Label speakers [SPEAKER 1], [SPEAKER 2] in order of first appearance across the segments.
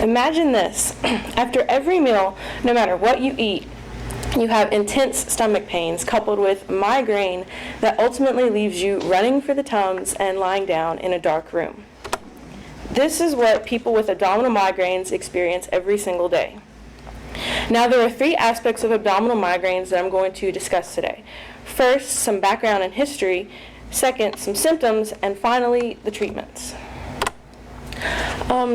[SPEAKER 1] Imagine this. After every meal, no matter what you eat, you have intense stomach pains coupled with migraine that ultimately leaves you running for the Tums and lying down in a dark room. This is what people with abdominal migraines experience every single day. Now, there are 3 aspects of abdominal migraines that I'm going to discuss today. First, some background and history. Second, some symptoms. And finally, the treatments.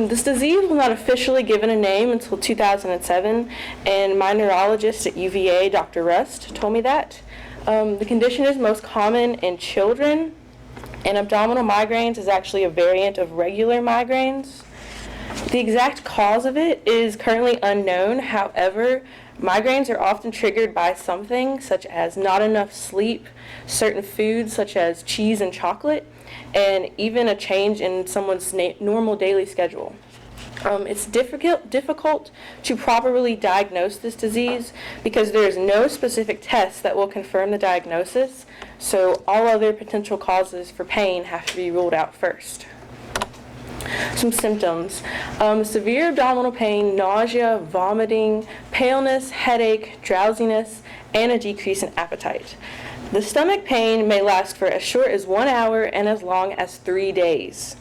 [SPEAKER 1] This disease was not officially given a name until 2007, and my neurologist at UVA, Dr. Rust, told me that. The condition is most common in children, and abdominal migraines is actually a variant of regular migraines. The exact cause of it is currently unknown. However, migraines are often triggered by something such as not enough sleep, certain foods such as cheese and chocolate, and even a change in someone's normal daily schedule. It's difficult to properly diagnose this disease because there is no specific test that will confirm the diagnosis, so all other potential causes for pain have to be ruled out first. Some symptoms: severe abdominal pain, nausea, vomiting, paleness, headache, drowsiness, and a decrease in appetite. The stomach pain may last for as short as 1 hour and as long as 3 days.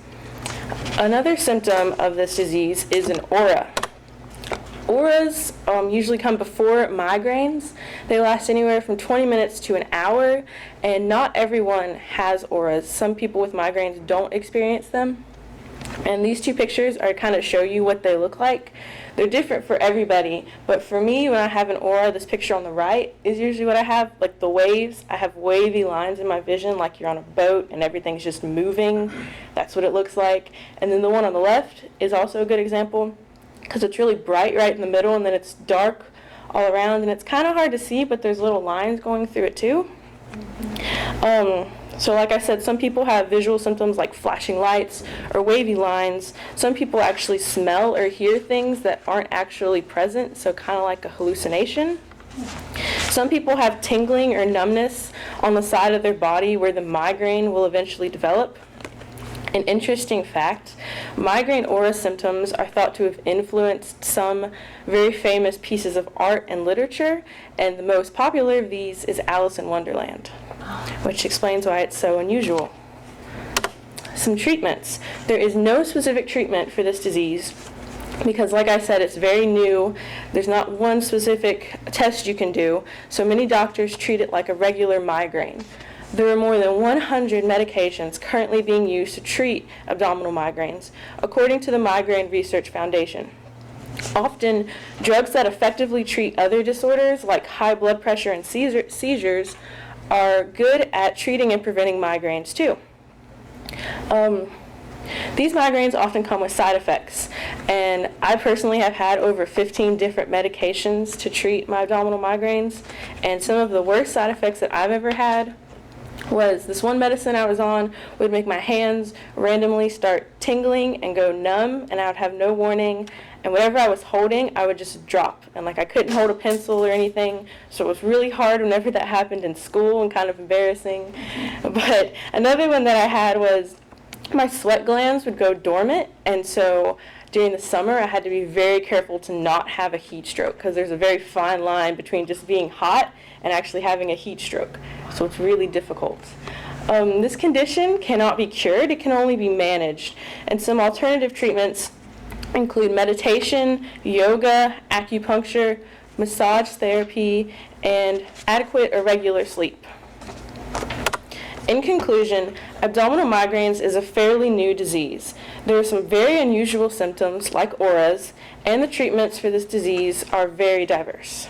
[SPEAKER 1] Another symptom of this disease is an aura. Auras usually come before migraines. They last anywhere from 20 minutes to an hour, and not everyone has auras. Some people with migraines don't experience them. And these 2 pictures are kind of show you what they look like. They're different for everybody, but for me, when I have an aura, this picture on the right is usually what I have, like the waves. I have wavy lines in my vision, like you're on a boat and everything's just moving. That's what it looks like. And then the one on the left is also a good example because it's really bright right in the middle, and then it's dark all around, and it's kind of hard to see, but there's little lines going through it too. So like I said, some people have visual symptoms like flashing lights or wavy lines. Some people actually smell or hear things that aren't actually present, so kind of like a hallucination. Some people have tingling or numbness on the side of their body where the migraine will eventually develop. An interesting fact: migraine aura symptoms are thought to have influenced some very famous pieces of art and literature, and the most popular of these is Alice in Wonderland, which explains why it's so unusual. Some treatments. There is no specific treatment for this disease because, like I said, it's very new. There's not one specific test you can do, so many doctors treat it like a regular migraine. There are more than 100 medications currently being used to treat abdominal migraines, according to the Migraine Research Foundation. Often, drugs that effectively treat other disorders like high blood pressure and seizures are good at treating and preventing migraines too. These migraines often come with side effects, and I personally have had over 15 different medications to treat my abdominal migraines, and some of the worst side effects that I've ever had was this one medicine I was on would make my hands randomly start tingling and go numb, and I would have no warning, and whatever I was holding, I would just drop, and like I couldn't hold a pencil or anything, so it was really hard whenever that happened in school and kind of embarrassing. But another one that I had was my sweat glands would go dormant, and so during the summer I had to be very careful to not have a heat stroke because there's a very fine line between just being hot and actually having a heat stroke, so it's really difficult. This condition cannot be cured, it can only be managed, and some alternative treatments include meditation, yoga, acupuncture, massage therapy, and adequate or regular sleep. In conclusion, abdominal migraines is a fairly new disease. There are some very unusual symptoms like auras, and the treatments for this disease are very diverse.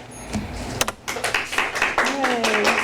[SPEAKER 1] Yay.